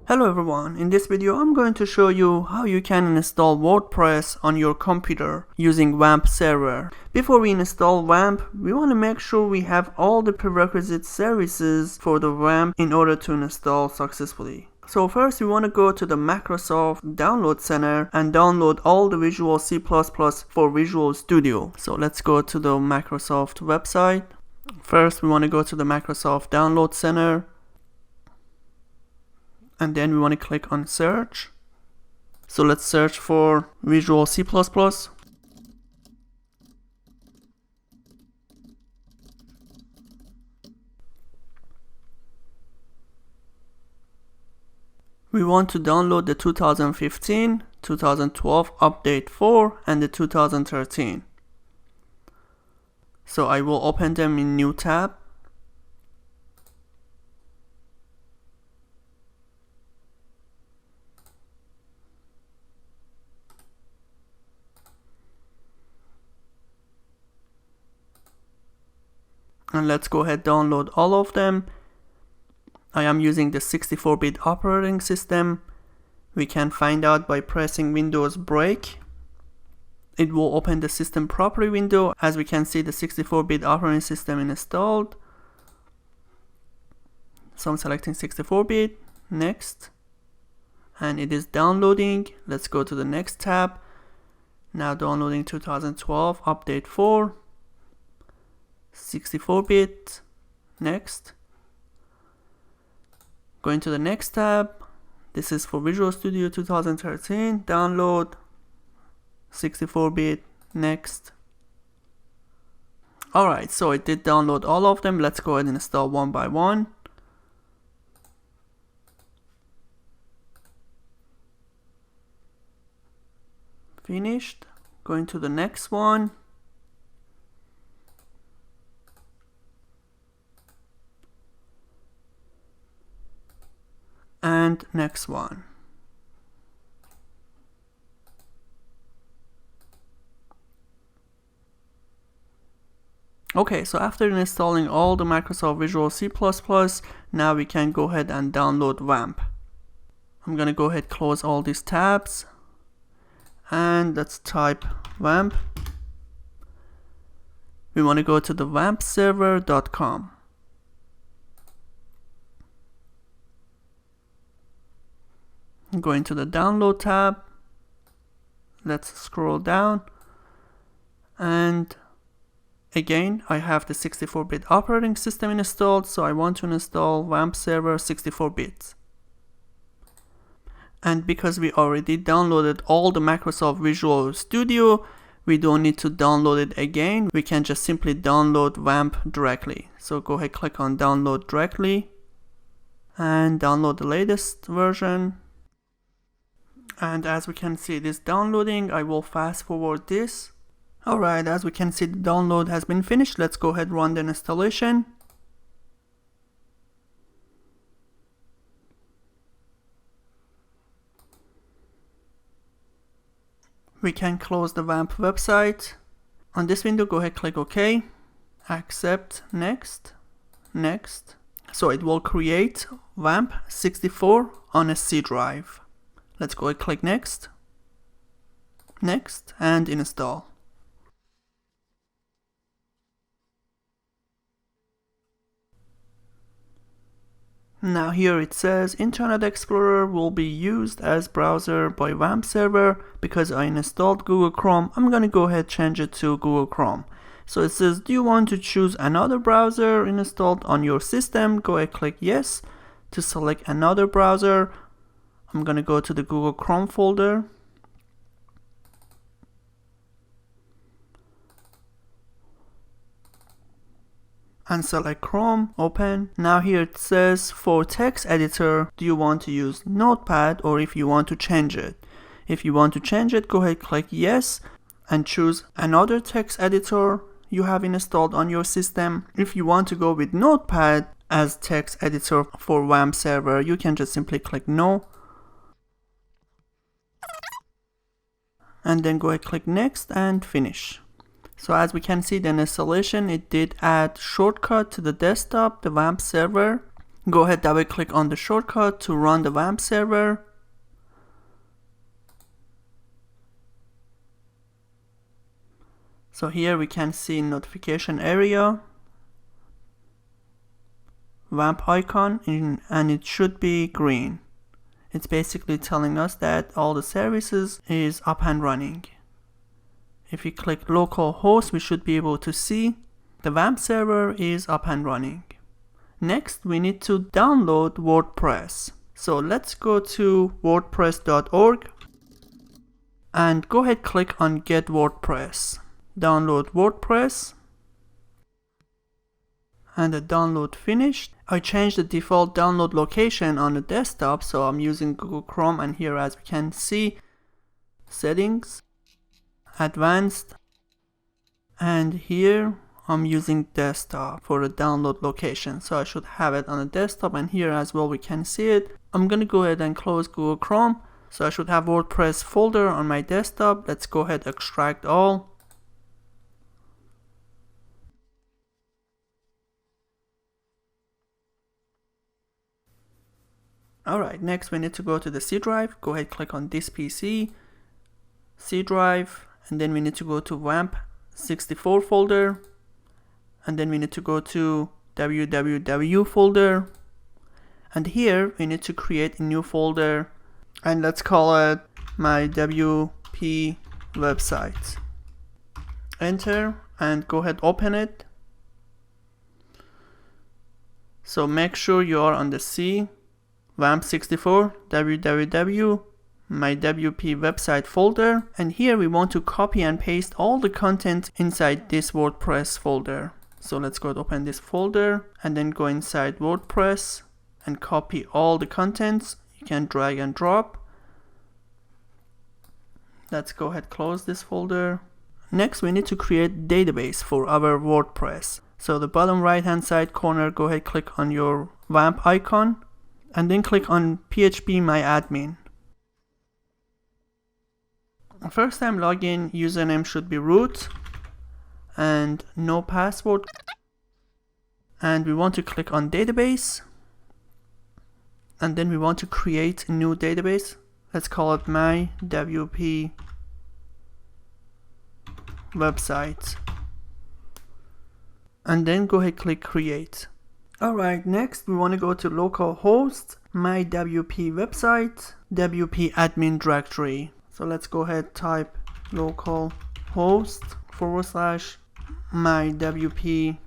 Hello everyone, in this video I'm going to show you how you can install WordPress on your computer using Wamp Server. Before we install Wamp, we want to make sure we have all the prerequisite services for the Wamp in order to install successfully. So first we want to go to the Microsoft Download Center and download all the Visual C++ for Visual Studio. So let's go to the Microsoft website. First we want to go to the Microsoft Download Center. And then we want to click on search. So let's search for Visual C++. We want to download the 2015, 2012 update 4 and the 2013. So I will open them in new tab. And let's go ahead and download all of them. I am using the 64-bit operating system. We can find out by pressing Windows break. It will open the system property window. As we can see, the 64-bit operating system is installed. So I'm selecting 64-bit, next. And it is downloading. Let's go to the next tab. Now downloading 2012 update 4. 64-bit, next. Going to the next tab. This is for Visual Studio 2013, download, 64-bit, next. Alright, so it did download all of them. Let's go ahead and install one by one. Finished. Going to the next one. And next one. Okay, so after installing all the Microsoft Visual C++, now we can go ahead and download Wamp. I'm gonna go ahead and close all these tabs and let's type Wamp. We want to go to the wampserver.com. Going to the download tab, let's scroll down, and again I have the 64-bit operating system installed, so I want to install Wamp Server 64-bit. And because we already downloaded all the Microsoft Visual Studio, we don't need to download it again. We can just simply download Wamp directly. So go ahead, click on download directly and download the latest version. And as we can see, it is downloading. I will fast forward this. Alright, as we can see, the download has been finished. Let's go ahead and run the installation. We can close the Wamp website. On this window, go ahead, click OK. Accept, next, next. So it will create Wamp 64 on a C drive. Let's go ahead and click next, next, and install. Now here it says Internet Explorer will be used as browser by Wamp Server. Because I installed Google Chrome, I'm going to go ahead and change it to Google Chrome. So it says, do you want to choose another browser installed on your system? Go ahead and click yes to select another browser. I'm going to go to the Google Chrome folder. And select Chrome, open. Now here it says for text editor, do you want to use Notepad or if you want to change it? If you want to change it, go ahead, click yes and choose another text editor you have installed on your system. If you want to go with Notepad as text editor for Wamp Server, you can just simply click no. And then go ahead, click next and finish. So as we can see, the installation, it did add shortcut to the desktop, the Wamp Server. Go ahead, double click on the shortcut to run the Wamp server. So here we can see notification area, Wamp icon, and it should be green. It's basically telling us that all the services is up and running. If you click localhost, we should be able to see the Wamp server is up and running. Next, we need to download WordPress. So let's go to wordpress.org and go ahead, click on Get WordPress. Download WordPress, and the download finished. I changed the default download location on the desktop, so I'm using Google Chrome, and here, as we can see, settings, advanced, and here I'm using desktop for the download location, so I should have it on the desktop, and here as well we can see it. I'm gonna go ahead and close Google Chrome, so I should have WordPress folder on my desktop. Let's go ahead, extract all. Alright, next we need to go to the C drive. Go ahead, click on this PC, C drive, and then we need to go to Wamp 64 folder, and then we need to go to www folder, and here we need to create a new folder, and let's call it my WP website. Enter and go ahead, open it. So make sure you are on the C, Wamp 64, www, my WP website folder, and here we want to copy and paste all the content inside this WordPress folder. So let's go and open this folder and then go inside WordPress and copy all the contents. You can drag and drop. Let's go ahead, close this folder. Next, we need to create a database for our WordPress. So the bottom right hand side corner, go ahead, click on your Wamp icon and then click on PHPmyAdmin. First time login, username should be root and no password. And we want to click on database, and then we want to create a new database. Let's call it my WP website, and then go ahead, click create. Alright, next we want to go to localhost, my WP website, WP admin directory. So let's go ahead, type localhost / my WP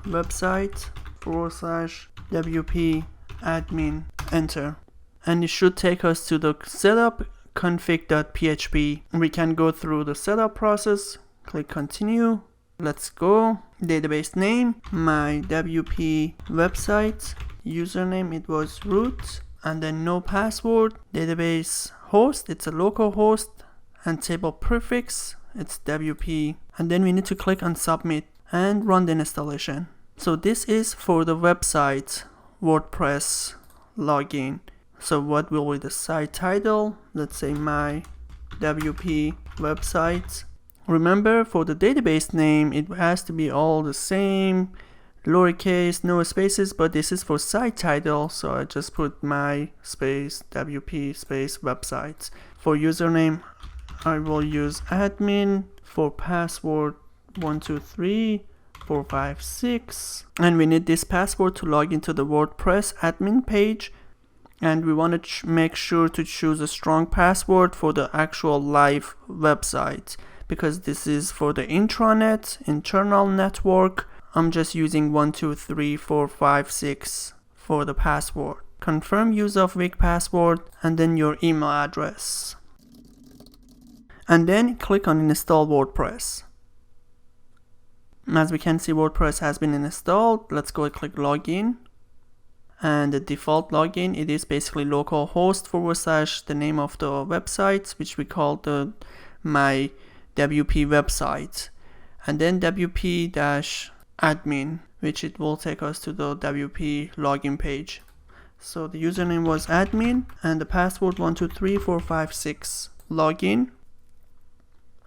website / WP admin, enter. And it should take us to the setup config.php. We can go through the setup process, click continue. Let's go. Database name, my WP website, username, it was root, and then no password. Database host, it's a local host, and table prefix, it's WP. And then we need to click on submit and run the installation. So this is for the website WordPress login. So what will be the site title? Let's say my WP website. Remember, for the database name, it has to be all the same, lowercase, no spaces, but this is for site title, so I just put my space WP space websites. For username, I will use admin. For password, 123456, and we need this password to log into the WordPress admin page. And we want to make sure to choose a strong password for the actual live website, because this is for the intranet, internal network. I'm just using 123456 for the password. Confirm use of weak password and then your email address. And then click on install WordPress. As we can see, WordPress has been installed. Let's go and click login. And the default login, it is basically localhost / the name of the website, which we call the my WP website, and then WP-admin, which it will take us to the WP login page. So the username was admin and the password 123456. Login,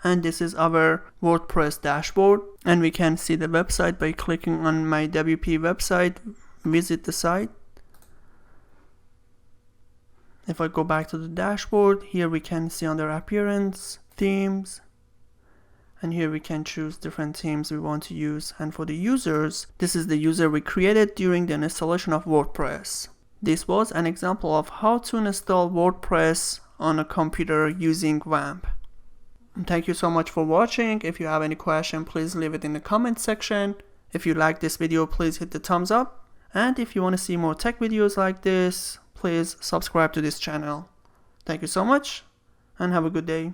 and this is our WordPress dashboard, and we can see the website by clicking on my WP website. Visit the site, If I go back to the dashboard, here we can see under appearance, themes, and here we can choose different themes we want to use. And for the users, this is the user we created during the installation of WordPress. This was an example of how to install WordPress on a computer using Wamp. Thank you so much for watching. If you have any question, please leave it in the comment section. If you like this video, please hit the thumbs up. And if you want to see more tech videos like this, please subscribe to this channel. Thank you so much and have a good day.